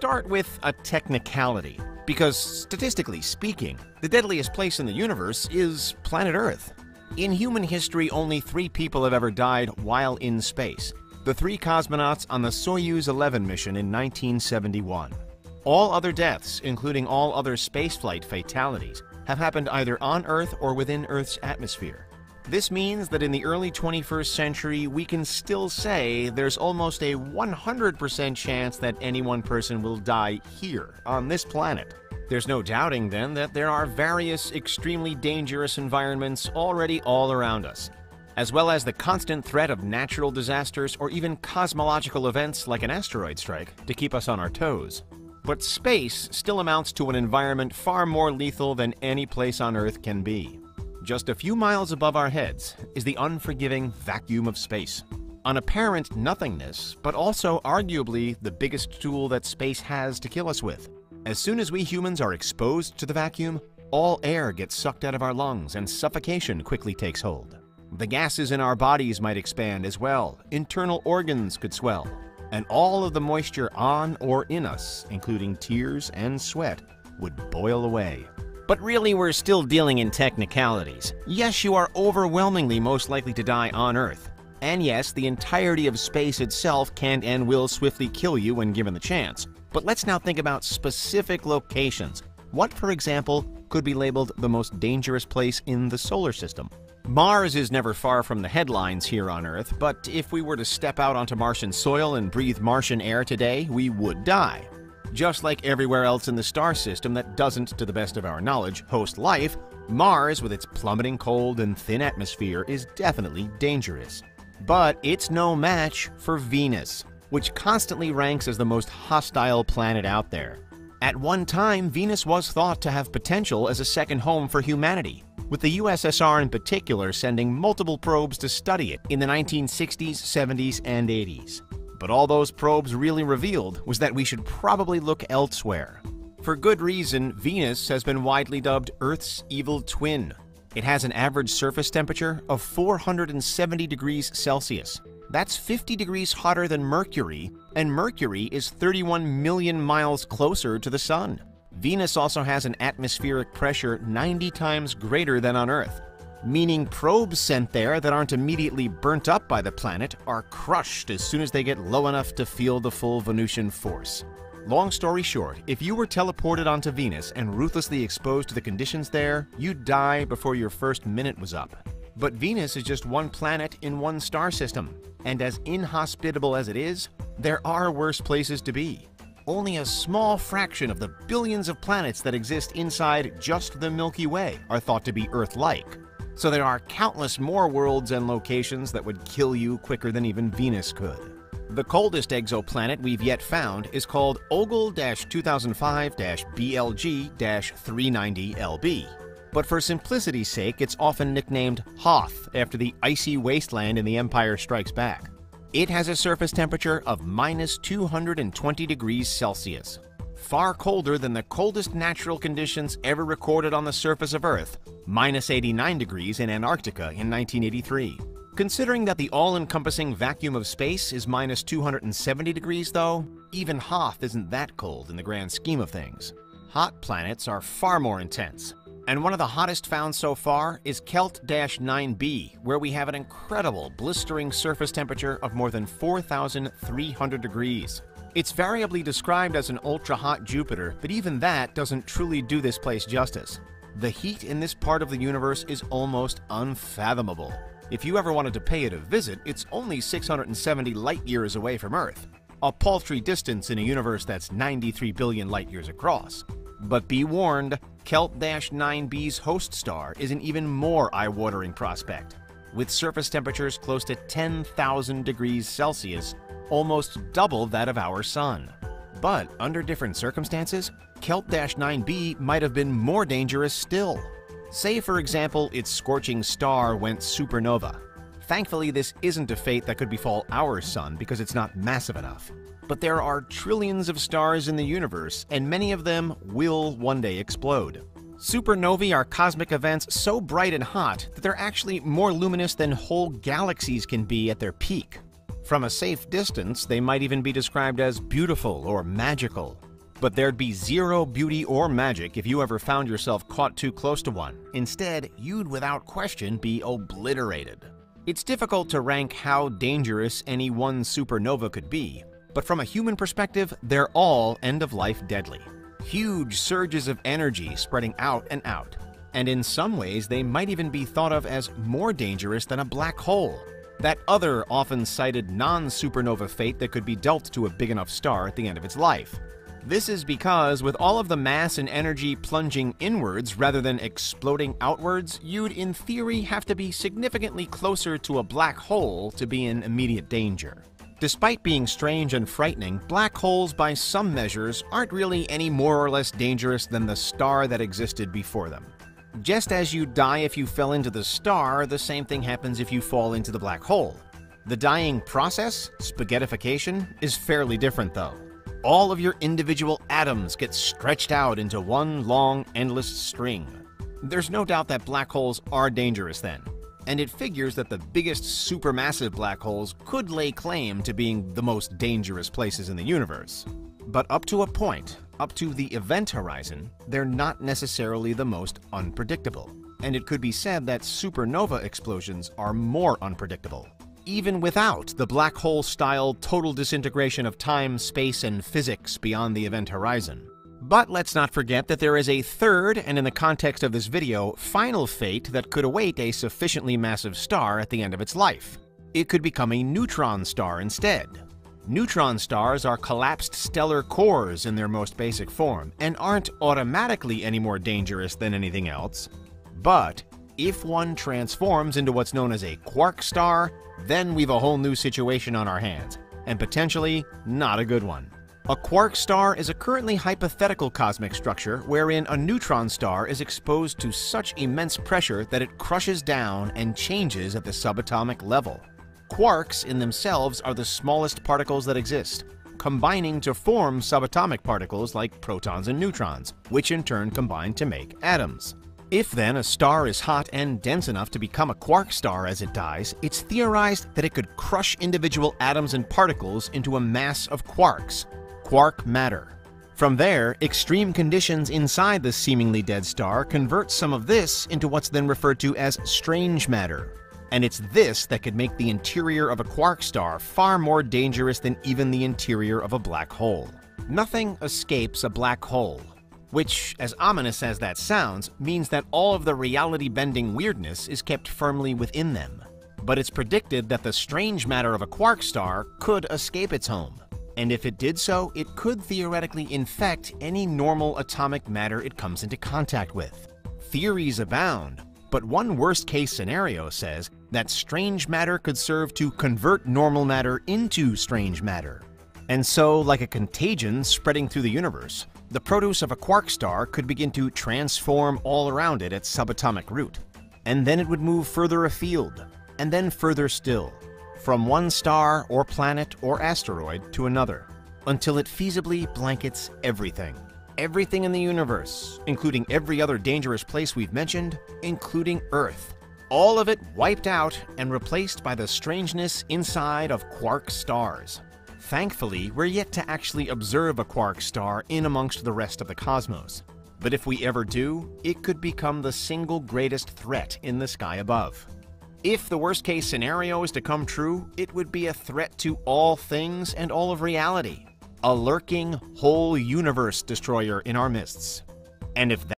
start with a technicality, because statistically speaking, the deadliest place in the universe is planet Earth. In human history, only 3 people have ever died while in space. The 3 cosmonauts on the Soyuz 11 mission in 1971. All other deaths, including all other spaceflight fatalities, have happened either on Earth or within Earth's atmosphere. This means that in the early 21st century, we can still say there's almost a 100% chance that any one person will die here, on this planet. There's no doubting, then, that there are various extremely dangerous environments already all around us, as well as the constant threat of natural disasters or even cosmological events like an asteroid strike to keep us on our toes. But space still amounts to an environment far more lethal than any place on Earth can be. Just a few miles above our heads is the unforgiving vacuum of space. An apparent nothingness, but also arguably the biggest tool that space has to kill us with. As soon as we humans are exposed to the vacuum, all air gets sucked out of our lungs and suffocation quickly takes hold. The gases in our bodies might expand as well, internal organs could swell, and all of the moisture on or in us, including tears and sweat, would boil away. But really, we're still dealing in technicalities. Yes, you are overwhelmingly most likely to die on Earth. And yes, the entirety of space itself can and will swiftly kill you when given the chance. But let's now think about specific locations. What, for example, could be labeled the most dangerous place in the solar system? Mars is never far from the headlines here on Earth, but if we were to step out onto Martian soil and breathe Martian air today, we would die. Just like everywhere else in the star system that doesn't, to the best of our knowledge, host life, Mars, with its plummeting cold and thin atmosphere, is definitely dangerous. But it's no match for Venus, which constantly ranks as the most hostile planet out there. At one time, Venus was thought to have potential as a second home for humanity, with the USSR in particular sending multiple probes to study it in the 1960s, 70s, and 80s. But all those probes really revealed was that we should probably look elsewhere. For good reason, Venus has been widely dubbed Earth's evil twin. It has an average surface temperature of 470 degrees Celsius. That's 50 degrees hotter than Mercury, and Mercury is 31 million miles closer to the Sun. Venus also has an atmospheric pressure 90 times greater than on Earth, meaning probes sent there that aren't immediately burnt up by the planet are crushed as soon as they get low enough to feel the full Venusian force. Long story short, if you were teleported onto Venus and ruthlessly exposed to the conditions there, you'd die before your first minute was up. But Venus is just one planet in one star system, and as inhospitable as it is, there are worse places to be. Only a small fraction of the billions of planets that exist inside just the Milky Way are thought to be Earth-like. So there are countless more worlds and locations that would kill you quicker than even Venus could. The coldest exoplanet we've yet found is called Ogle-2005-BLG-390lb. But for simplicity's sake, it's often nicknamed Hoth after the icy wasteland in The Empire Strikes Back. It has a surface temperature of minus 220 degrees Celsius. Far colder than the coldest natural conditions ever recorded on the surface of Earth, minus 89 degrees in Antarctica in 1983. Considering that the all-encompassing vacuum of space is minus 270 degrees though, even Hoth isn't that cold in the grand scheme of things. Hot planets are far more intense, and one of the hottest found so far is Kelt-9b, where we have an incredible blistering surface temperature of more than 4,300 degrees. It's variably described as an ultra-hot Jupiter, but even that doesn't truly do this place justice. The heat in this part of the universe is almost unfathomable. If you ever wanted to pay it a visit, it's only 670 light-years away from Earth, a paltry distance in a universe that's 93 billion light-years across. But be warned, Kelt-9b's host star is an even more eye-watering prospect, with surface temperatures close to 10,000 degrees Celsius, almost double that of our Sun. But under different circumstances, Kelt-9b might have been more dangerous still. Say, for example, its scorching star went supernova. Thankfully, this isn't a fate that could befall our Sun because it's not massive enough. But there are trillions of stars in the universe, and many of them will one day explode. Supernovae are cosmic events so bright and hot that they're actually more luminous than whole galaxies can be at their peak. From a safe distance, they might even be described as beautiful or magical. But there'd be zero beauty or magic if you ever found yourself caught too close to one. Instead, you'd without question be obliterated. It's difficult to rank how dangerous any one supernova could be, but from a human perspective, they're all end-of-life deadly. Huge surges of energy spreading out and out. And in some ways, they might even be thought of as more dangerous than a black hole, that other often cited non-supernova fate that could be dealt to a big enough star at the end of its life. This is because with all of the mass and energy plunging inwards rather than exploding outwards, you'd in theory have to be significantly closer to a black hole to be in immediate danger. Despite being strange and frightening, black holes by some measures aren't really any more or less dangerous than the star that existed before them. Just as you'd die if you fell into the star, the same thing happens if you fall into the black hole. The dying process, spaghettification, is fairly different though. All of your individual atoms get stretched out into one long, endless string. There's no doubt that black holes are dangerous then, and it figures that the biggest supermassive black holes could lay claim to being the most dangerous places in the universe. But up to a point, up to the event horizon, they're not necessarily the most unpredictable. And it could be said that supernova explosions are more unpredictable, even without the black hole-style total disintegration of time, space, and physics beyond the event horizon. But let's not forget that there is a third, and in the context of this video, final fate that could await a sufficiently massive star at the end of its life. It could become a neutron star instead. Neutron stars are collapsed stellar cores in their most basic form, and aren't automatically any more dangerous than anything else. But if one transforms into what's known as a quark star, then we've a whole new situation on our hands, and potentially not a good one. A quark star is a currently hypothetical cosmic structure wherein a neutron star is exposed to such immense pressure that it crushes down and changes at the subatomic level. Quarks in themselves are the smallest particles that exist, combining to form subatomic particles like protons and neutrons, which in turn combine to make atoms. If then a star is hot and dense enough to become a quark star as it dies, it's theorized that it could crush individual atoms and particles into a mass of quarks, quark matter. From there, extreme conditions inside the seemingly dead star convert some of this into what's then referred to as strange matter. And it's this that could make the interior of a quark star far more dangerous than even the interior of a black hole. Nothing escapes a black hole, which, as ominous as that sounds, means that all of the reality-bending weirdness is kept firmly within them. But it's predicted that the strange matter of a quark star could escape its home. And if it did so, it could theoretically infect any normal atomic matter it comes into contact with. Theories abound, but one worst-case scenario says that strange matter could serve to convert normal matter into strange matter. And so, like a contagion spreading through the universe, the produce of a quark star could begin to transform all around it at subatomic root. And then it would move further afield, and then further still, from one star or planet or asteroid to another, until it feasibly blankets everything. Everything in the universe, including every other dangerous place we've mentioned, including Earth. All of it wiped out and replaced by the strangeness inside of quark stars. Thankfully, we're yet to actually observe a quark star in amongst the rest of the cosmos. But if we ever do, it could become the single greatest threat in the sky above. If the worst-case scenario is to come true, it would be a threat to all things and all of reality. A lurking, whole universe destroyer in our midst. And if